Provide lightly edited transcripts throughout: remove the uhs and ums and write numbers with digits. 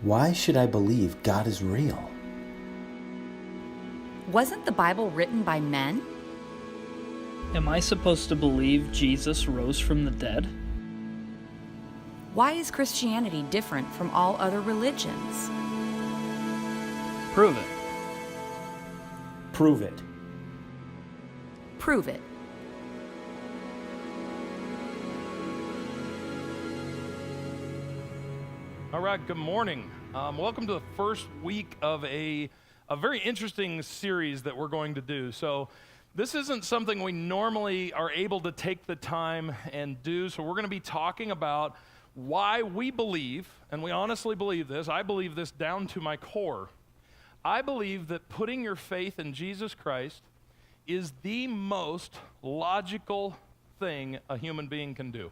Why should I believe God is real? Wasn't the Bible written by men? Am I supposed to believe Jesus rose from the dead? Why is Christianity different from all other religions? Prove it. Prove it. Prove it. All right, good morning. Welcome to the first week of a very interesting series that we're going to do. So this isn't something we normally are able to take the time and do, so we're going to be talking about why we believe, and we honestly believe this, I believe this down to my core. I believe that putting your faith in Jesus Christ is the most logical thing a human being can do.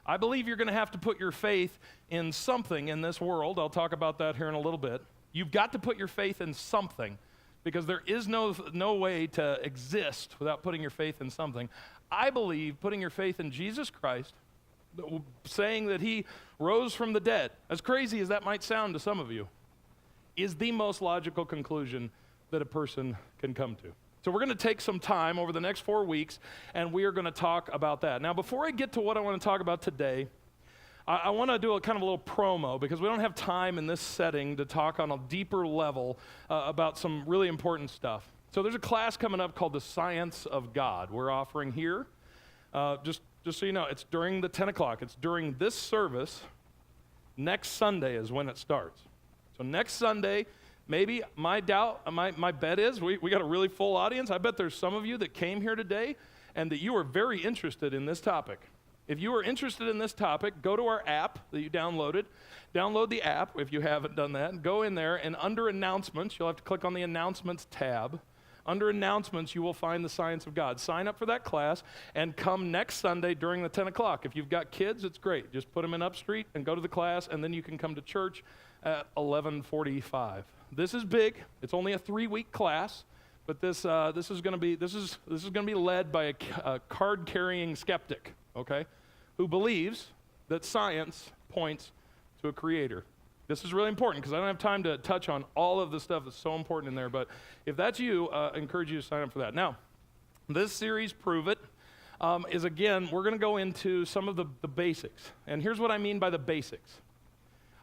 I believe you're going to have to put your faith in something in this world. I'll talk about that here in a little bit. You've got to put your faith in something because there is no way to exist without putting your faith in something. I believe putting your faith in Jesus Christ, saying that he rose from the dead, as crazy as that might sound to some of you, is the most logical conclusion that a person can come to. So we're going to take some time over the next 4 weeks, and we are going to talk about that. Now, before I get to what I want to talk about today, I want to do a kind of a little promo because we don't have time in this setting to talk on a deeper level about some really important stuff. So there's a class coming up called the Science of God we're offering here. Just so you know, it's during the 10 o'clock. It's during this service. Next Sunday is when it starts. So next Sunday, maybe my bet is we got a really full audience. I bet there's some of you that came here today and that you are very interested in this topic. If you are interested in this topic, go to our app that you downloaded. Download the app if you haven't done that. Go in there, and under announcements, you'll have to click on the announcements tab. Under announcements, you will find the Science of God. Sign up for that class and come next Sunday during the 10 o'clock. If you've got kids, it's great. Just put them in Upstreet and go to the class, and then you can come to church at 11:45. This is big. It's only a 3-week class, but this is going to be led by a card-carrying skeptic, okay, who believes that science points to a creator. This is really important because I don't have time to touch on all of the stuff that's so important in there, but if that's you, I encourage you to sign up for that. Now, this series, Prove It, is again, we're going to go into some of the basics, and here's what I mean by the basics.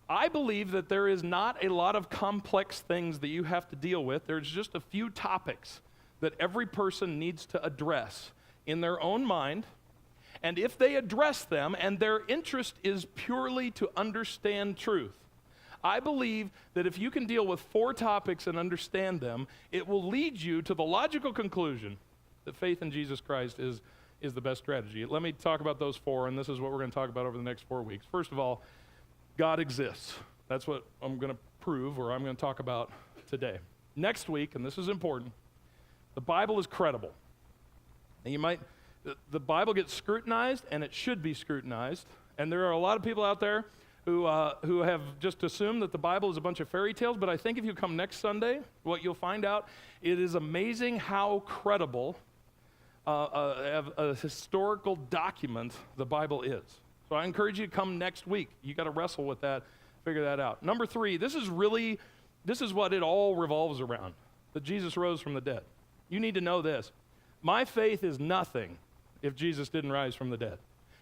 I believe that there is not a lot of complex things that you have to deal with. There's just a few topics that every person needs to address in their own mind. And if they address them and their interest is purely to understand truth, I believe that if you can deal with 4 topics and understand them, it will lead you to the logical conclusion that faith in Jesus Christ is the best strategy. Let me talk about those 4, and this is what we're going to talk about over the next 4 weeks. First of all, God exists. That's what I'm going to prove, or I'm going to talk about today. Next week, and this is important, the Bible is credible. And the Bible gets scrutinized, and it should be scrutinized. And there are a lot of people out there who have just assumed that the Bible is a bunch of fairy tales, but I think if you come next Sunday, what you'll find out, it is amazing how credible a historical document the Bible is. So I encourage you to come next week. You got to wrestle with that, figure that out. Number 3, this is what it all revolves around, that Jesus rose from the dead. You need to know this. My faith is nothing if Jesus didn't rise from the dead.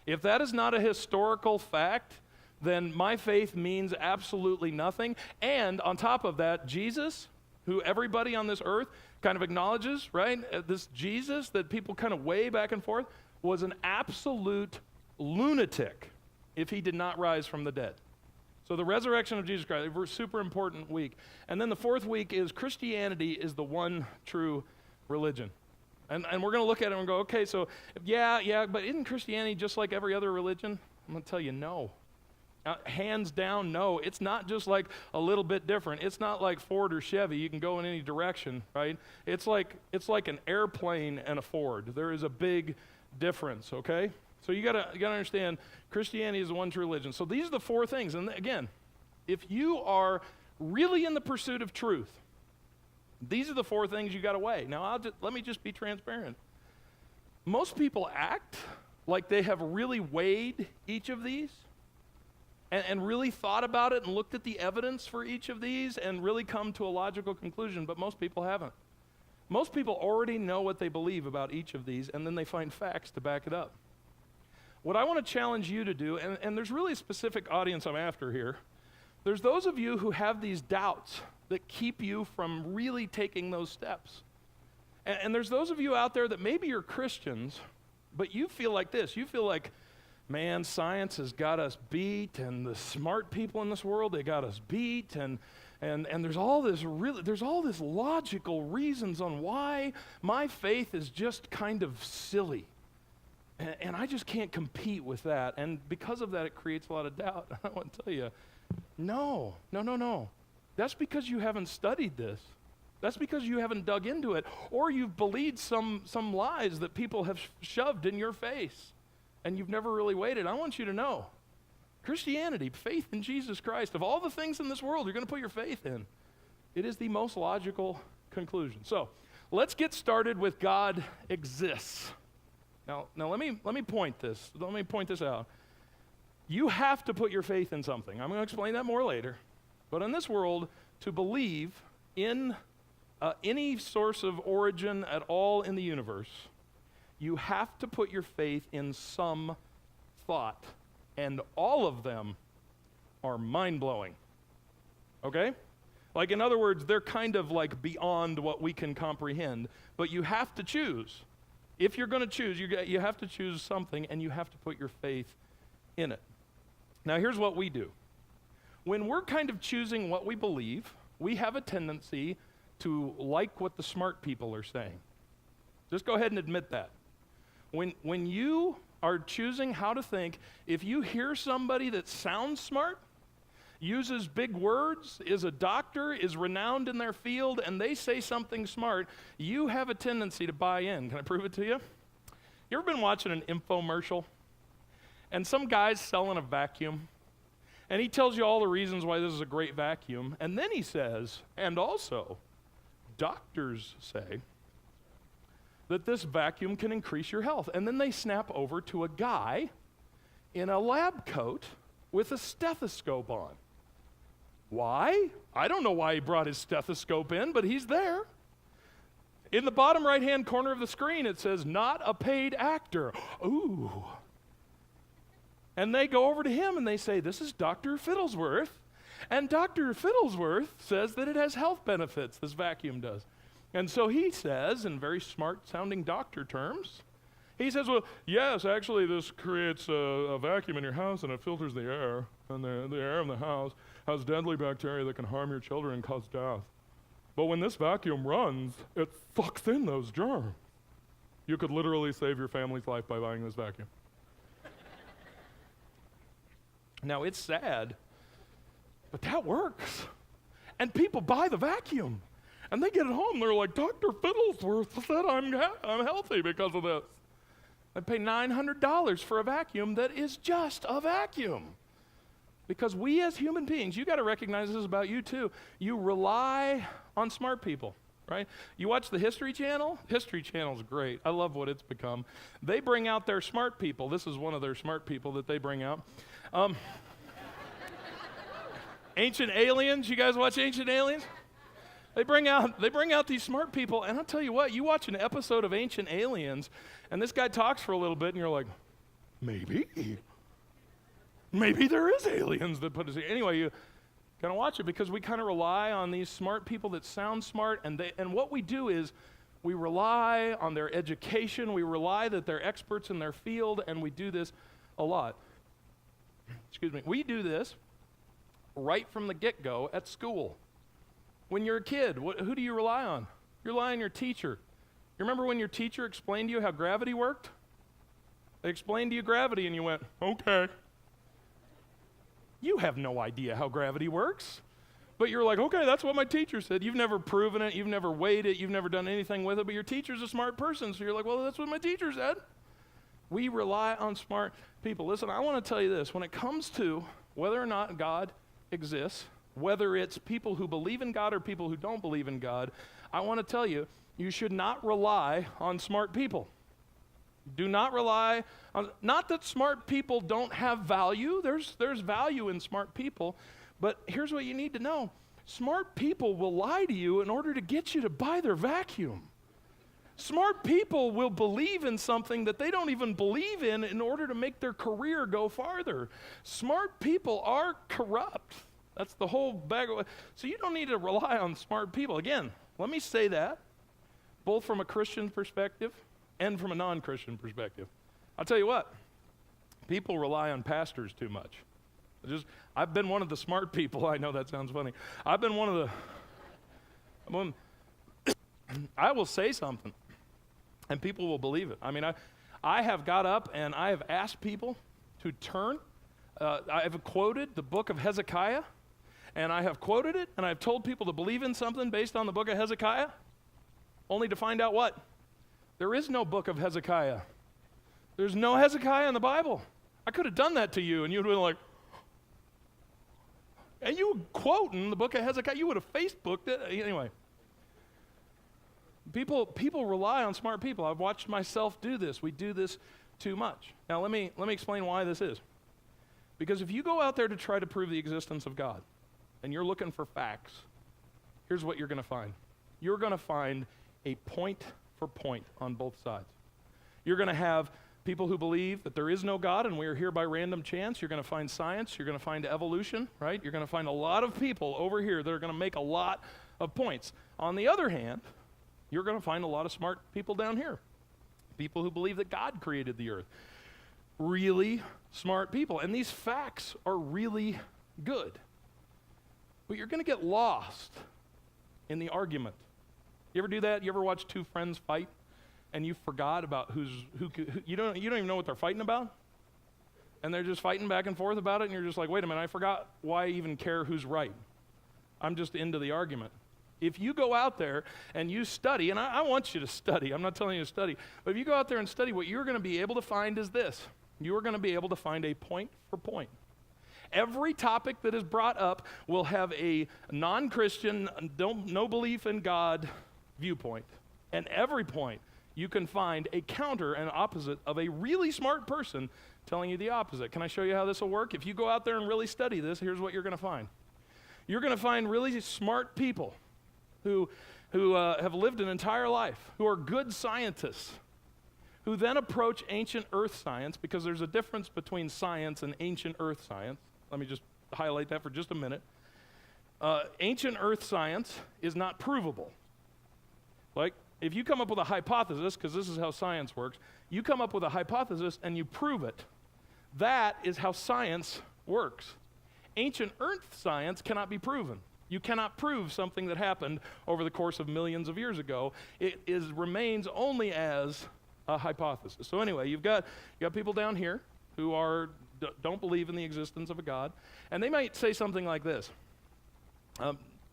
If that is not a historical fact, then my faith means absolutely nothing. And on top of that, Jesus, who everybody on this earth kind of acknowledges, right? This Jesus that people kind of weigh back and forth was an absolute lunatic if he did not rise from the dead. So the resurrection of Jesus Christ, a super important week. And then the 4th week is Christianity is the one true religion. And we're going to look at it and go, okay, so yeah, but isn't Christianity just like every other religion? I'm going to tell you no. Hands down, no. It's not just like a little bit different. It's not like Ford or Chevy. You can go in any direction, right? It's like an airplane and a Ford. There is a big difference, okay? So you gotta understand, Christianity is the one true religion. So these are the 4 things. And again, if you are really in the pursuit of truth, these are the 4 things you got to weigh. Now, let me just be transparent. Most people act like they have really weighed each of these, and really thought about it and looked at the evidence for each of these and really come to a logical conclusion, but most people haven't. Most people already know what they believe about each of these, and then they find facts to back it up. What I want to challenge you to do, and there's really a specific audience I'm after here, there's those of you who have these doubts that keep you from really taking those steps. And there's those of you out there that maybe you're Christians, but you feel like this. You feel like, man, science has got us beat, and the smart people in this world, they got us beat, and there's all this logical reasons on why my faith is just kind of silly. And I just can't compete with that. And because of that, it creates a lot of doubt. I want to tell you, no. That's because you haven't studied this. That's because you haven't dug into it. Or you've believed some lies that people have shoved in your face. And you've never really waited. I want you to know, Christianity, faith in Jesus Christ, of all the things in this world you're going to put your faith in, it is the most logical conclusion. So let's get started with God exists. Now let me point this. Let me point this out. You have to put your faith in something. I'm going to explain that more later. But in this world, to believe in any source of origin at all in the universe, you have to put your faith in some thought. And all of them are mind-blowing. Okay? Like, in other words, they're kind of like beyond what we can comprehend. But you have to choose. If you're going to choose, you have to choose something, and you have to put your faith in it. Now, here's what we do. When we're kind of choosing what we believe, we have a tendency to like what the smart people are saying. Just go ahead and admit that. When you are choosing how to think, if you hear somebody that sounds smart, uses big words, is a doctor, is renowned in their field, and they say something smart, you have a tendency to buy in. Can I prove it to you? You ever been watching an infomercial? And some guy's selling a vacuum, and he tells you all the reasons why this is a great vacuum, and then he says, and also, doctors say that this vacuum can increase your health. And then they snap over to a guy in a lab coat with a stethoscope on. Why? I don't know why he brought his stethoscope in, but he's there. In the bottom right-hand corner of the screen, it says, not a paid actor. Ooh. And they go over to him and they say, this is Dr. Fiddlesworth. And Dr. Fiddlesworth says that it has health benefits, this vacuum does. And so he says, in very smart-sounding doctor terms, he says, well, yes, actually this creates a vacuum in your house and it filters the air. And the air in the house has deadly bacteria that can harm your children and cause death. But when this vacuum runs, it sucks in those germs. You could literally save your family's life by buying this vacuum. Now, it's sad, but that works. And people buy the vacuum. And they get it home, they're like, Dr. Fiddlesworth said I'm healthy because of this. They pay $900 for a vacuum that is just a vacuum. Because we as human beings, you got to recognize this about you too, you rely on smart people, right? You watch the History Channel? History Channel's great. I love what it's become. They bring out their smart people. This is one of their smart people that they bring out. Ancient Aliens. You guys watch Ancient Aliens? They bring out these smart people, and I'll tell you what, you watch an episode of Ancient Aliens, and this guy talks for a little bit, and you're like, maybe there is aliens that put us here. Anyway, you kind of watch it because we kind of rely on these smart people that sound smart, and what we do is we rely on their education, we rely that they're experts in their field, and we do this a lot. Excuse me. We do this right from the get-go at school. When you're a kid, who do you rely on? You rely on your teacher. You remember when your teacher explained to you how gravity worked? They explained to you gravity and you went, okay. You have no idea how gravity works. But you're like, okay, that's what my teacher said. You've never proven it, you've never weighed it, you've never done anything with it, but your teacher's a smart person, so you're like, well, that's what my teacher said. We rely on smart people. Listen, I want to tell you this. When it comes to whether or not God exists, whether it's people who believe in God or people who don't believe in God, I want to tell you, you should not rely on smart people. Do not rely on, not that smart people don't have value. There's value in smart people. But here's what you need to know. Smart people will lie to you in order to get you to buy their vacuum. Smart people will believe in something that they don't even believe in order to make their career go farther. Smart people are corrupt. That's the whole bag of, so you don't need to rely on smart people. Again, let me say that, both from a Christian perspective and from a non-Christian perspective. I'll tell you what, people rely on pastors too much. I've been one of the smart people. I know that sounds funny. I've been one of the, I will say something, and people will believe it. I mean, I have got up and I have asked people to turn. I have quoted the book of Hezekiah, and I have quoted it, and I've told people to believe in something based on the book of Hezekiah, only to find out what? There is no book of Hezekiah. There's no Hezekiah in the Bible. I could have done that to you, and you'd have been like, and you were quoting the book of Hezekiah. You would have Facebooked it. Anyway. People rely on smart people. I've watched myself do this. We do this too much. Now let me explain why this is. Because if you go out there to try to prove the existence of God, and you're looking for facts, here's what you're going to find. You're going to find a point for point on both sides. You're going to have people who believe that there is no God and we are here by random chance. You're going to find science. You're going to find evolution, right? You're going to find a lot of people over here that are going to make a lot of points. On the other hand, you're going to find a lot of smart people down here. People who believe that God created the earth. Really smart people. And these facts are really good. But you're going to get lost in the argument. You ever do that? You ever watch two friends fight and you forgot about who you don't even know what they're fighting about? And they're just fighting back and forth about it, and you're just like, wait a minute, I forgot why I even care who's right. I'm just into the argument. If you go out there and you study, and I want you to study, I'm not telling you to study, but if you go out there and study, what you're going to be able to find is this. You are going to be able to find a point for point. Every topic that is brought up will have a non-Christian, no belief in God viewpoint. And every point you can find a counter and opposite of a really smart person telling you the opposite. Can I show you how this will work? If you go out there and really study this, here's what you're going to find. You're going to find really smart people who have lived an entire life, who are good scientists, who then approach ancient earth science, because there's a difference between science and ancient earth science. Let me just highlight that for just a minute. Ancient earth science is not provable. Like, if you come up with a hypothesis, because this is how science works, you come up with a hypothesis and you prove it. That is how science works. Ancient earth science cannot be proven. You cannot prove something that happened over the course of millions of years ago. It remains only as a hypothesis. So anyway, you've got people down here who don't believe in the existence of a God, and they might say something like this.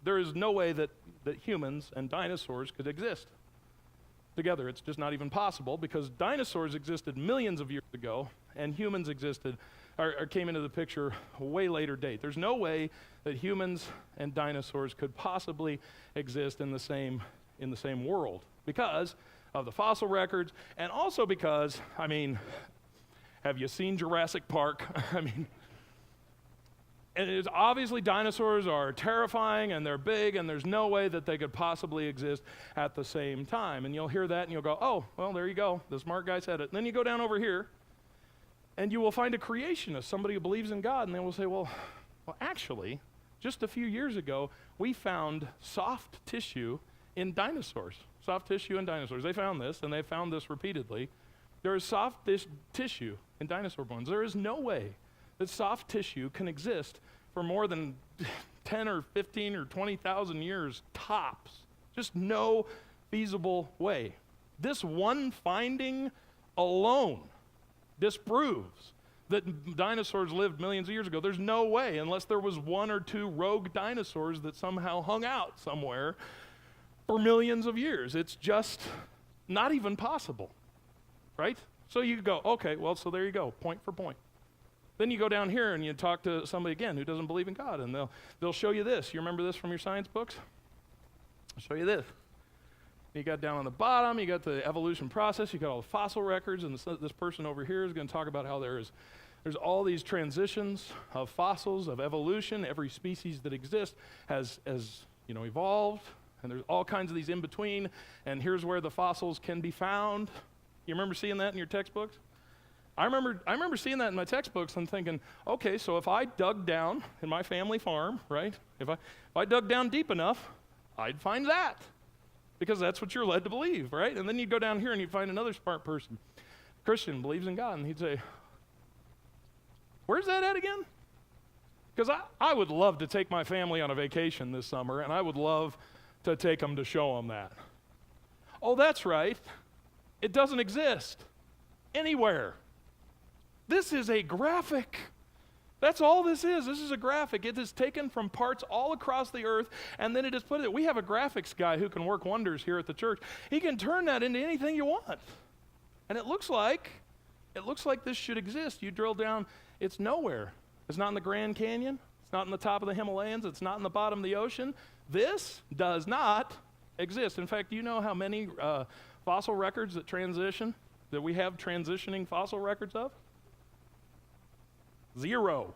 There is no way that humans and dinosaurs could exist together. It's just not even possible, because dinosaurs existed millions of years ago, and humans came into the picture a way later date. There's no way that humans and dinosaurs could possibly exist in the same world because of the fossil records, and also because, I mean, have you seen Jurassic Park? I mean, and it's obviously dinosaurs are terrifying and they're big, and there's no way that they could possibly exist at the same time. And you'll hear that and you'll go, oh, well, there you go. The smart guy said it. And then you go down over here and you will find a creationist, somebody who believes in God, and they will say, well, actually, just a few years ago, we found soft tissue in dinosaurs. Soft tissue in dinosaurs. They found this, and they found this repeatedly. There is soft tissue in dinosaur bones. There is no way that soft tissue can exist for more than 10 or 15 or 20,000 years tops. Just no feasible way. This one finding alone disproves that dinosaurs lived millions of years ago. There's no way, unless there was one or two rogue dinosaurs that somehow hung out somewhere for millions of years. It's just not even possible, right? So you go, okay, well, so there you go, point for point. Then you go down here and you talk to somebody again who doesn't believe in God, and they'll show you this. You remember this from your science books? I'll show you this. You got down on the bottom, you got the evolution process, you got all the fossil records, and this person over here is going to talk about how there's all these transitions of fossils, of evolution. Every species that exists has evolved, and there's all kinds of these in between, and here's where the fossils can be found. You remember seeing that in your textbooks? I remember seeing that in my textbooks and thinking, okay, so if I dug down in my family farm, right? If I dug down deep enough, I'd find that. Because that's what you're led to believe, right? And then you'd go down here and you'd find another smart person. Christian, believes in God, and he'd say, where's that at again? Because I would love to take my family on a vacation this summer, and I would love to take them to show them that. Oh, that's right. It doesn't exist anywhere. This is a graphic. That's all this is. This is a graphic. It is taken from parts all across the earth, and then it is put in. We have a graphics guy who can work wonders here at the church. He can turn that into anything you want. And it looks like this should exist. You drill down, it's nowhere. It's not in the Grand Canyon. It's not in the top of the Himalayas. It's not in the bottom of the ocean. This does not exist. In fact, do you know how many fossil records that we have transitioning fossil records of? 0.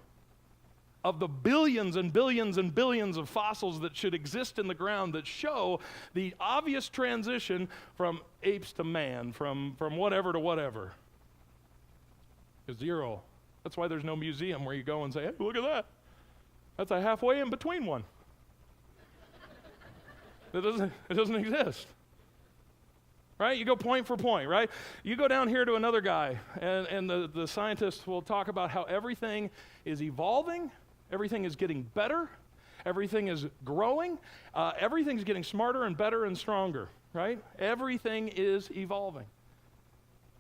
Of the billions and billions and billions of fossils that should exist in the ground that show the obvious transition from apes to man, from whatever to whatever. 0. That's why there's no museum where you go and say, hey, look at that. That's a halfway in between one. It doesn't exist. Right? You go point for point, right? You go down here to another guy, and the scientists will talk about how everything is evolving, everything is getting better, everything is growing, everything's getting smarter and better and stronger, right? Everything is evolving.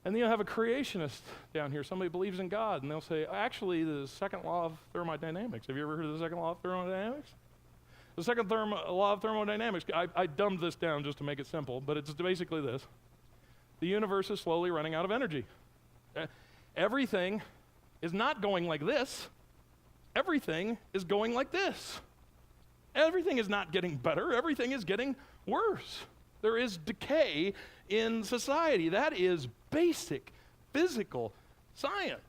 And then you'll have a creationist down here. Somebody believes in God, and they'll say, actually, the second law of thermodynamics. Have you ever heard of the second law of thermodynamics? The second law of thermodynamics, I dumbed this down just to make it simple, but it's basically this. The universe is slowly running out of energy. Everything is not going like this. Everything is going like this. Everything is not getting better. Everything is getting worse. There is decay in society. That is basic physical science.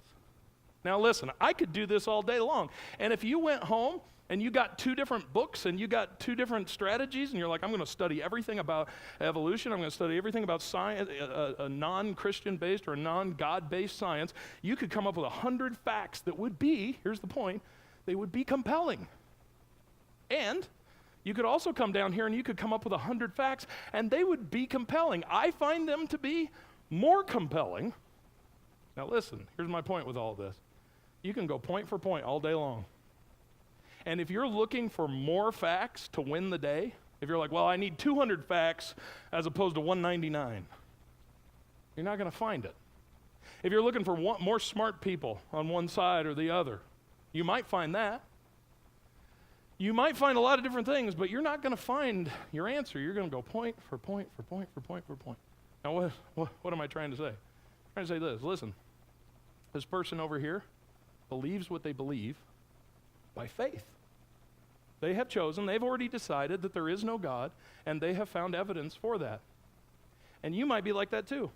Now listen, I could do this all day long. And if you went home and you got 2 different books and you got 2 different strategies and you're like, I'm going to study everything about evolution, I'm going to study everything about science, a non-Christian based or a non-God based science, you could come up with 100 facts that would be, here's the point, they would be compelling. And you could also come down here and you could come up with 100 facts and they would be compelling. I find them to be more compelling. Now listen, here's my point with all of this. You can go point for point all day long. And if you're looking for more facts to win the day, if you're like, well, I need 200 facts as opposed to 199, you're not going to find it. If you're looking for more smart people on one side or the other, you might find that. You might find a lot of different things, but you're not going to find your answer. You're going to go point for point for point for point for point. Now, what am I trying to say? I'm trying to say this. Listen, this person over here believes what they believe by faith. They have chosen, they've already decided that there is no God, and they have found evidence for that. And you might be like that too.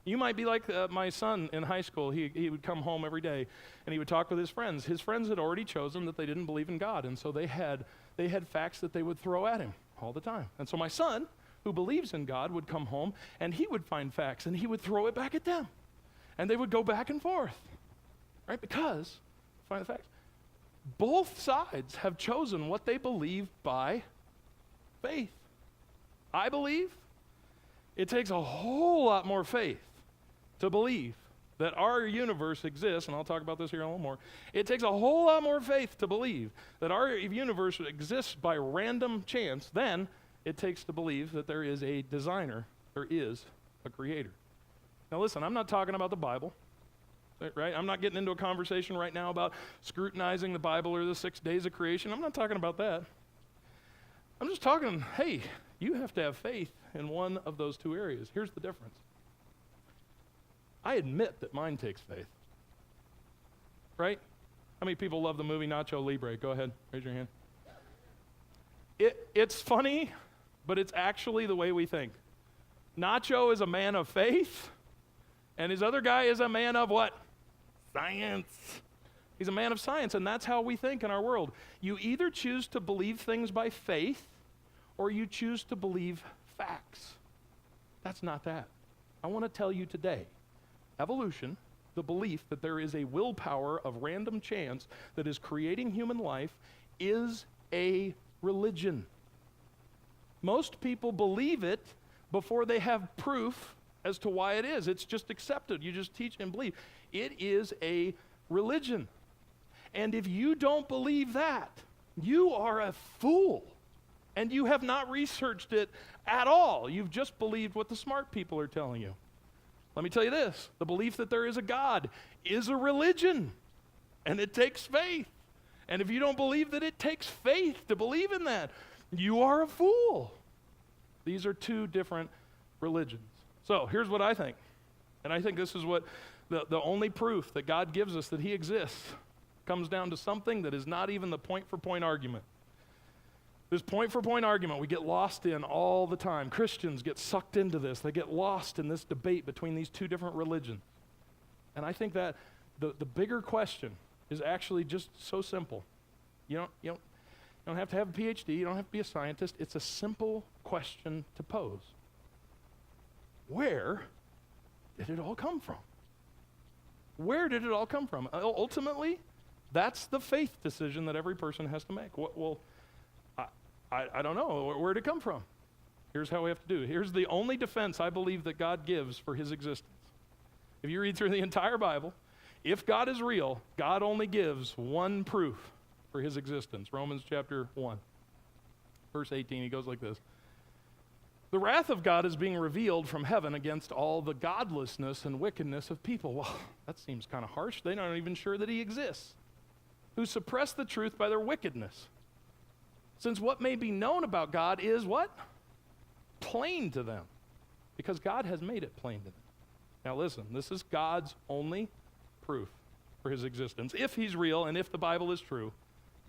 You might be like my son in high school. He would come home every day, and he would talk with his friends. His friends had already chosen that they didn't believe in God, and so they had facts that they would throw at him all the time. And so my son, who believes in God, would come home, and he would find facts, and he would throw it back at them. And they would go back and forth, right? Because, find the facts. Both sides have chosen what they believe by faith. I believe it takes a whole lot more faith to believe that our universe exists, and I'll talk about this here a little more. It takes a whole lot more faith to believe that our universe exists by random chance than it takes to believe that there is a designer, there is a creator. Now listen, I'm not talking about the Bible. Right? I'm not getting into a conversation right now about scrutinizing the Bible or the 6 days of creation. I'm not talking about that. I'm just talking, hey, you have to have faith in one of those 2 areas. Here's the difference. I admit that mine takes faith. Right? How many people love the movie Nacho Libre? Go ahead, raise your hand. It's funny, but it's actually the way we think. Nacho is a man of faith, and his other guy is a man of what? Science. He's a man of science, and that's how we think in our world. You either choose to believe things by faith, or you choose to believe facts. That's not that. I want to tell you today, evolution, the belief that there is a willpower of random chance that is creating human life, is a religion. Most people believe it before they have proof as to why it is. It's just accepted. You just teach and believe. It is a religion. And if you don't believe that, you are a fool. And you have not researched it at all. You've just believed what the smart people are telling you. Let me tell you this, the belief that there is a God is a religion, and it takes faith. And if you don't believe that it takes faith to believe in that, you are a fool. These are two different religions. So here's what I think, and I think this is what the only proof that God gives us that he exists comes down to something that is not even the point-for-point argument. This point-for-point argument we get lost in all the time. Christians get sucked into this. They get lost in this debate between these two different religions. And I think that the bigger question is actually just so simple. You don't have to have a PhD. You don't have to be a scientist. It's a simple question to pose. Where did it all come from? Where did it all come from? Ultimately, that's the faith decision that every person has to make. Well, I don't know. Where did it come from? Here's how we have to do it. Here's the only defense I believe that God gives for his existence. If you read through the entire Bible, if God is real, God only gives one proof for his existence. Romans chapter 1, verse 18, he goes like this. The wrath of God is being revealed from heaven against all the godlessness and wickedness of people. Well, that seems kind of harsh. They're not even sure that he exists. Who suppress the truth by their wickedness. Since what may be known about God is what? Plain to them. Because God has made it plain to them. Now listen, this is God's only proof for his existence. If he's real and if the Bible is true,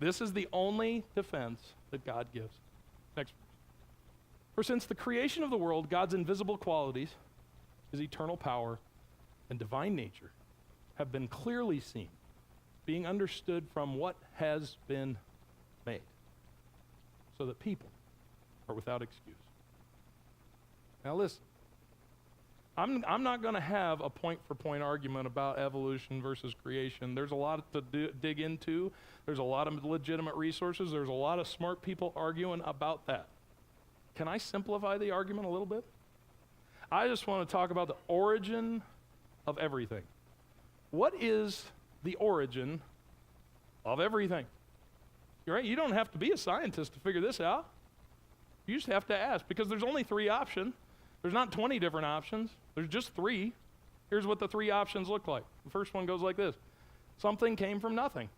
this is the only defense that God gives. Next. For since the creation of the world, God's invisible qualities, his eternal power and divine nature, have been clearly seen, being understood from what has been made, so that people are without excuse. Now listen, I'm not going to have a point-for-point argument about evolution versus creation. There's a lot to dig into. There's a lot of legitimate resources. There's a lot of smart people arguing about that. Can I simplify the argument a little bit? I just want to talk about the origin of everything. What is the origin of everything? You're right, you don't have to be a scientist to figure this out. You just have to ask, because there's only three options. There's not 20 different options. There's just three. Here's what the three options look like. The first one goes like this. Something came from nothing.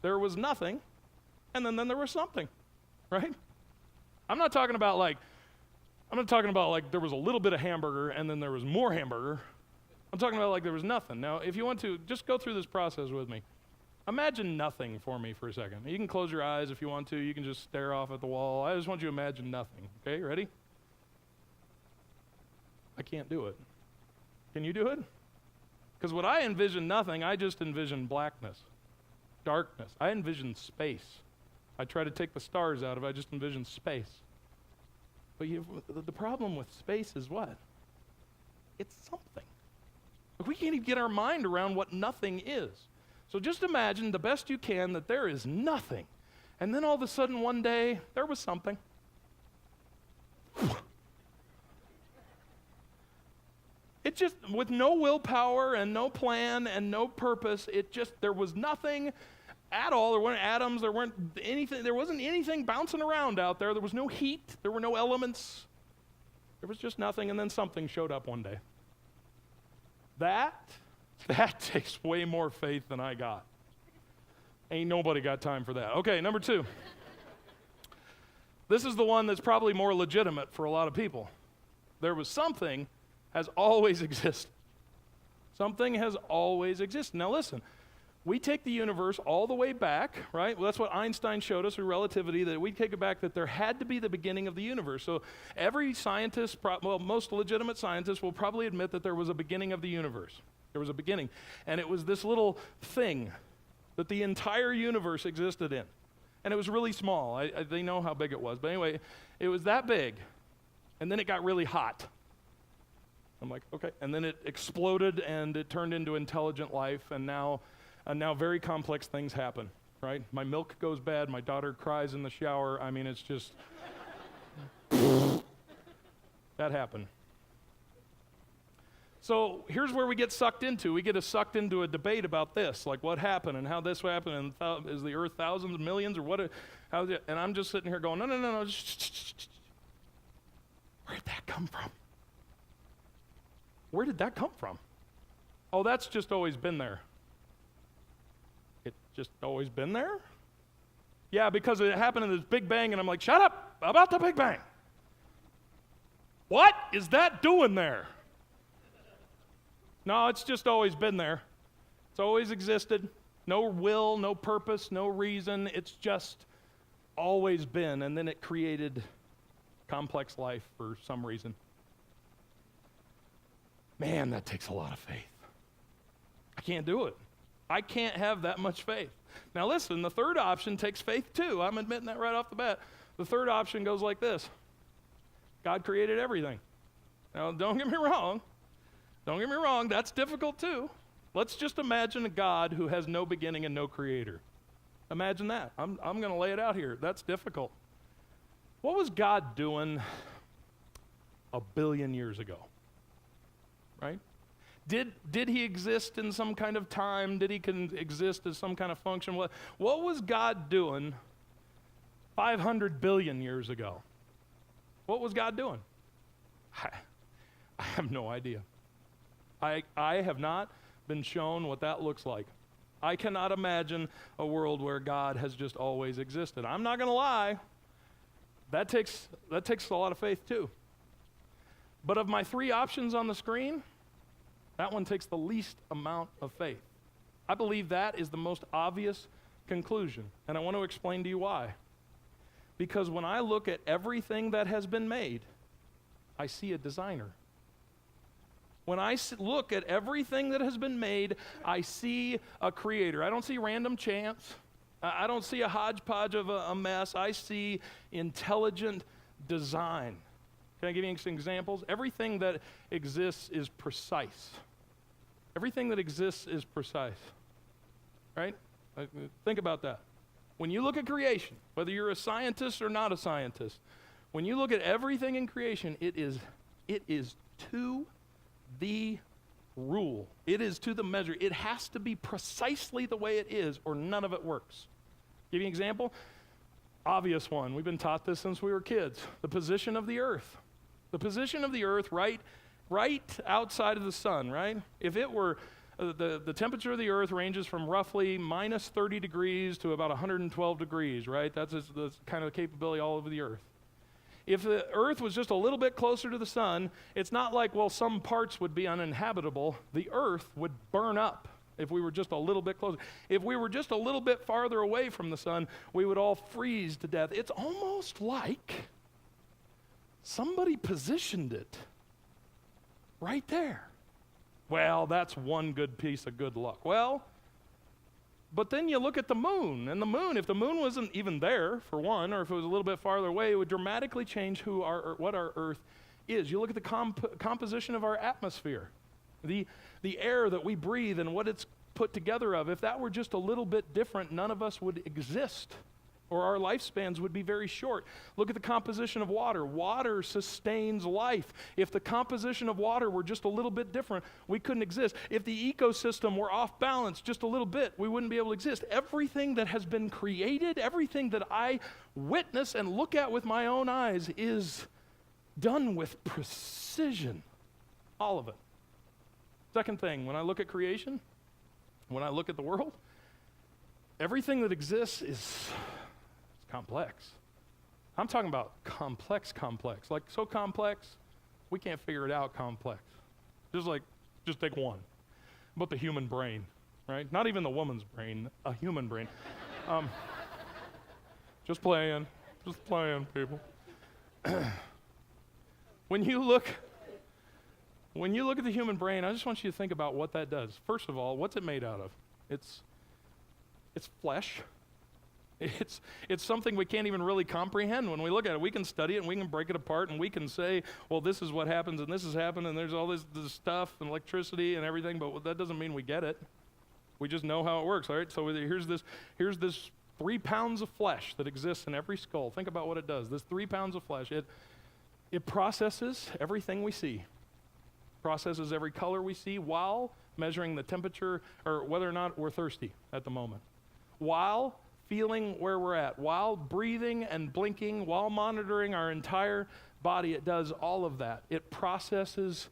There was nothing, and then there was something, right? I'm not talking about like there was a little bit of hamburger and then there was more hamburger. I'm talking about like there was nothing. Now, if you want to, just go through this process with me. Imagine nothing for me for a second. You can close your eyes if you want to. You can just stare off at the wall. I just want you to imagine nothing. Okay, ready? I can't do it. Can you do it? Because when I envision nothing, I just envision blackness, darkness. I envision space. I try to take the stars out of it. I just envision space. But the problem with space is what? It's something. We can't even get our mind around what nothing is. So just imagine the best you can that there is nothing. And then all of a sudden one day, there was something. It just, with no willpower and no plan and no purpose, there was nothing at all. There weren't atoms, there wasn't anything bouncing around out there. There was no heat, there were no elements. There was just nothing, and then something showed up one day. That takes way more faith than I got. Ain't nobody got time for that. Okay, number two. This is the one that's probably more legitimate for a lot of people. There was something has always existed. Something has always existed. Now listen, we take the universe all the way back, right? Well, that's what Einstein showed us through relativity, that we take it back that there had to be the beginning of the universe. So every scientist, most legitimate scientists will probably admit that there was a beginning of the universe. There was a beginning. And it was this little thing that the entire universe existed in. And it was really small. They know how big it was. But anyway, it was that big. And then it got really hot. I'm like, okay. And then it exploded and it turned into intelligent life. And now very complex things happen, right? My milk goes bad. My daughter cries in the shower. I mean, it's just, that happened. So here's where we get sucked into. We get sucked into a debate about this, like what happened and how this happened, and is the earth thousands, millions, or what? How's it? And I'm just sitting here going, no. Where did that come from? Where did that come from? Oh, that's just always been there. It's just always been there? Yeah, because it happened in this Big Bang, and I'm like, shut up about the Big Bang. What is that doing there? No, it's just always been there. It's always existed. No will, no purpose, no reason. It's just always been, and then it created complex life for some reason. Man, that takes a lot of faith. I can't do it. I can't have that much faith. Now listen, the third option takes faith too. I'm admitting that right off the bat. The third option goes like this. God created everything. Now, don't get me wrong. Don't get me wrong, that's difficult too. Let's just imagine a God who has no beginning and no creator. Imagine that. I'm going to lay it out here. That's difficult. What was God doing 1 billion years ago? Right? Did he exist in some kind of time? Did he exist as some kind of function? What was God doing 500 billion years ago? What was God doing? I have no idea. I have not been shown what that looks like. I cannot imagine a world where God has just always existed. I'm not going to lie. That takes a lot of faith too. But of my 3 options on the screen, that one takes the least amount of faith. I believe that is the most obvious conclusion, and I want to explain to you why. Because when I look at everything that has been made, I see a designer. When I look at everything that has been made, I see a creator. I don't see random chance. I don't see a hodgepodge of a mess. I see intelligent design. Can I give you some examples? Everything that exists is precise. Everything that exists is precise. Right? Think about that. When you look at creation, whether you're a scientist or not a scientist, when you look at everything in creation, it is to the rule. It is to the measure. It has to be precisely the way it is, or none of it works. Give you an example? Obvious one. We've been taught this since we were kids. The position of the earth. The position of the earth right outside of the sun, right? If it were, the temperature of the earth ranges from roughly minus 30 degrees to about 112 degrees, right? That's kind of the capability all over the earth. If the earth was just a little bit closer to the sun, it's not like, well, some parts would be uninhabitable. The earth would burn up if we were just a little bit closer. If we were just a little bit farther away from the sun, we would all freeze to death. It's almost like somebody positioned it right there. Well, that's one good piece of good luck. Well, but then you look at the moon, and the moon, if the moon wasn't even there, for one, or if it was a little bit farther away, it would dramatically change what our earth is. You look at the composition of our atmosphere, the air that we breathe and what it's put together of. If that were just a little bit different, none of us would exist, or our lifespans would be very short. Look at the composition of water. Water sustains life. If the composition of water were just a little bit different, we couldn't exist. If the ecosystem were off balance just a little bit, we wouldn't be able to exist. Everything that has been created, everything that I witness and look at with my own eyes is done with precision. All of it. Second thing, when I look at creation, when I look at the world, everything that exists is complex. I'm talking about complex. Like so complex, we can't figure it out complex. Just take one. But the human brain. right? Not even the woman's brain, a human brain. Just playing, people. When you look at the human brain, I just want you to think about what that does. First of all, what's it made out of? It's flesh. It's something we can't even really comprehend when we look at it. We can study it and we can break it apart and we can say, well, this is what happens and this has happened and there's all this stuff and electricity and everything, but that doesn't mean we get it. We just know how it works, all right? So here's this 3 pounds of flesh that exists in every skull. Think about what it does. This 3 pounds of flesh, it processes everything we see, processes every color we see while measuring the temperature or whether or not we're thirsty at the moment, while feeling where we're at, while breathing and blinking, while monitoring our entire body. It does all of that. It processes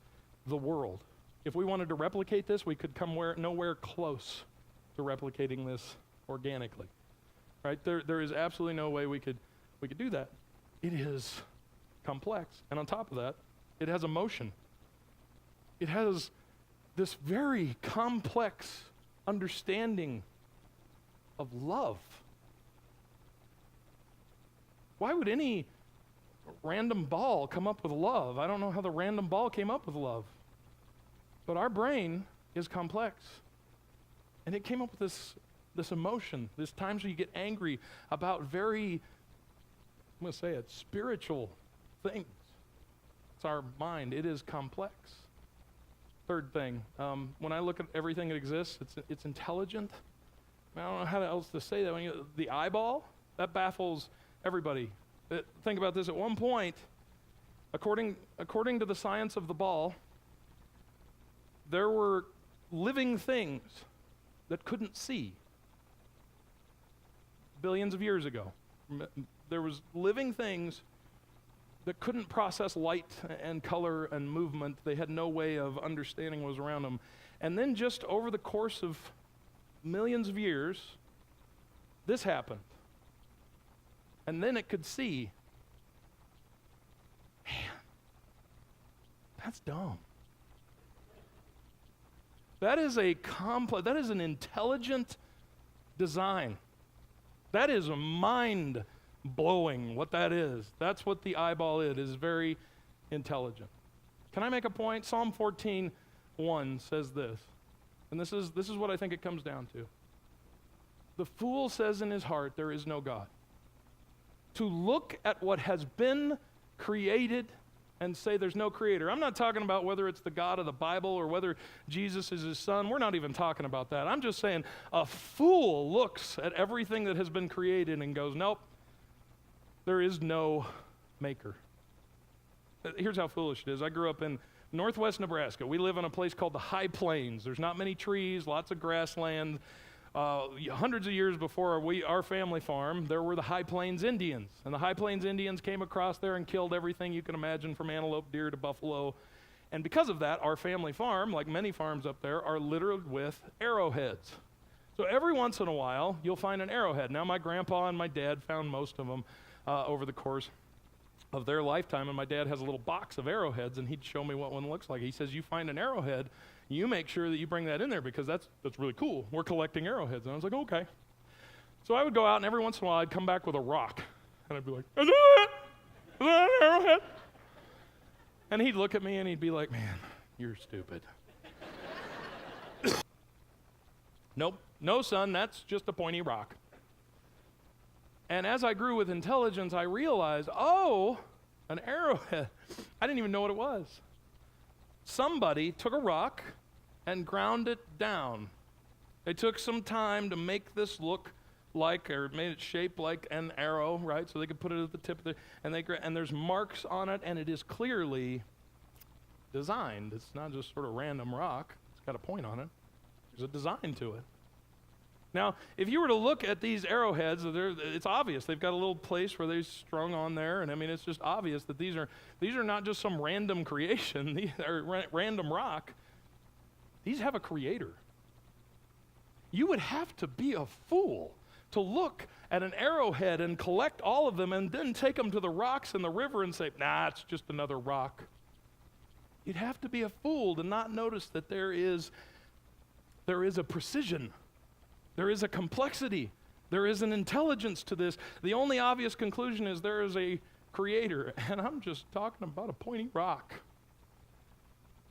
the world. If we wanted to replicate this, we could come nowhere close to replicating this organically, right? There is absolutely no way we could do that. It is complex, and on top of that, it has emotion. It has this very complex understanding of love. Why would any random ball come up with love? I don't know how the random ball came up with love. But our brain is complex. And it came up with this emotion. There's times where you get angry about very, I'm going to say it, spiritual things. It's our mind. It is complex. Third thing, when I look at everything that exists, it's intelligent. I don't know how else to say that. The eyeball, that baffles everybody. Think about this. At one point, according to the science of the ball, there were living things that couldn't see. Billions of years ago, there was living things that couldn't process light and color and movement. They had no way of understanding what was around them. And then just over the course of millions of years, this happened. And then it could see. Man, that's dumb. That is that is an intelligent design. That is a mind-blowing what that is. That's what the eyeball is very intelligent. Can I make a point? Psalm 14:1 says this. And this is what I think it comes down to. The fool says in his heart, there is no God. To look at what has been created and say there's no creator. I'm not talking about whether it's the God of the Bible or whether Jesus is his son. We're not even talking about that. I'm just saying a fool looks at everything that has been created and goes, nope, there is no maker. Here's how foolish it is. I grew up in northwest Nebraska. We live in a place called the High Plains. There's not many trees, lots of grassland. Hundreds of years before our family farm, there were the High Plains Indians. And the High Plains Indians came across there and killed everything you can imagine from antelope, deer to buffalo. And because of that, our family farm, like many farms up there, are littered with arrowheads. So every once in a while, you'll find an arrowhead. Now, my grandpa and my dad found most of them over the course of their lifetime, and my dad has a little box of arrowheads, and he'd show me what one looks like. He says, you find an arrowhead, you make sure that you bring that in there because that's really cool. We're collecting arrowheads. And I was like, okay. So I would go out, and every once in a while, I'd come back with a rock, and I'd be like, is that an arrowhead? And he'd look at me, and he'd be like, man, you're stupid. Nope, no, son, that's just a pointy rock. And as I grew with intelligence, I realized, oh, an arrowhead. I didn't even know what it was. Somebody took a rock and ground it down. They took some time to make this look like, or made it shape like an arrow, right? So they could put it at the tip of and there's marks on it, and it is clearly designed. It's not just sort of random rock. It's got a point on it. There's a design to it. Now, if you were to look at these arrowheads, it's obvious. They've got a little place where they're strung on there, and I mean, it's just obvious that these are not just some random creation, these are random rock. These have a creator. You would have to be a fool to look at an arrowhead and collect all of them and then take them to the rocks in the river and say, nah, it's just another rock. You'd have to be a fool to not notice that there is There is a precision. There is a complexity. There is an intelligence to this. The only obvious conclusion is there is a creator, and I'm just talking about a pointy rock.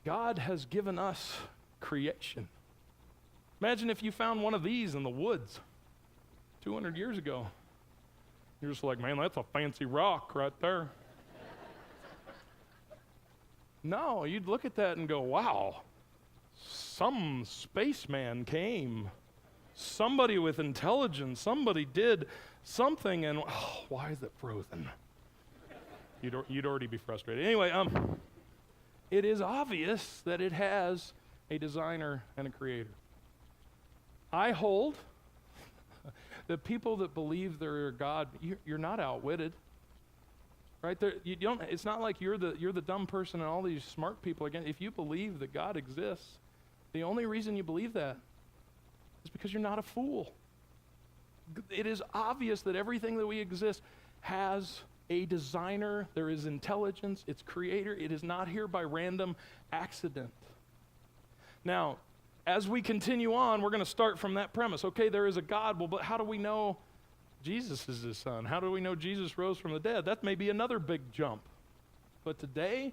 God has given us creation. Imagine if you found one of these in the woods 200 years ago. You're just like, man, that's a fancy rock right there. No, you'd look at that and go, wow, some spaceman came. Somebody with intelligence, somebody did something, and why is it frozen? You'd already be frustrated. Anyway, it is obvious that it has a designer and a creator. I hold that people that believe they're God, you're not outwitted, right? You don't. It's not like you're the dumb person and all these smart people. Again, if you believe that God exists, the only reason you believe that is because you're not a fool. It is obvious that everything that we exist has a designer. There is intelligence. It's creator. It is not here by random accident. Now, as we continue on, we're going to start from that premise. Okay, there is a God. Well, but how do we know Jesus is his son? How do we know Jesus rose from the dead? That may be another big jump. But today,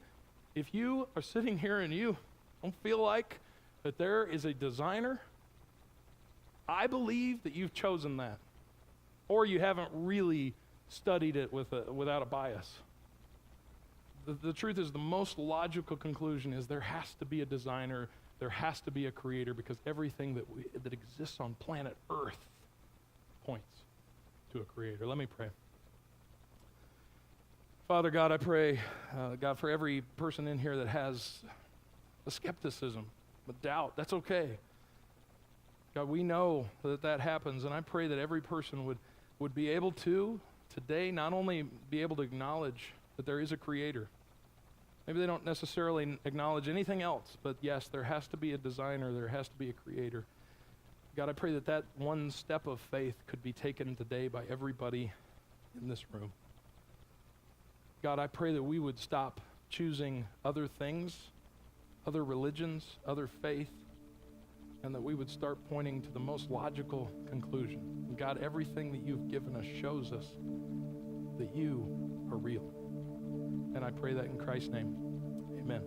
if you are sitting here and you don't feel like that there is a designer, I believe that you've chosen that. Or you haven't really studied it without a bias. The truth is, the most logical conclusion is there has to be a designer, there has to be a creator, because everything that exists on planet Earth points to a creator. Let me pray. Father God, I pray, God, for every person in here that has a skepticism, a doubt, that's okay. God, we know that happens, and I pray that every person would be able to, today, not only be able to acknowledge that there is a creator. Maybe they don't necessarily acknowledge anything else, but yes, there has to be a designer, there has to be a creator. God, I pray that one step of faith could be taken today by everybody in this room. God, I pray that we would stop choosing other things, other religions, other faith, and that we would start pointing to the most logical conclusion. And God, everything that you've given us shows us that you are real. And I pray that in Christ's name. Amen.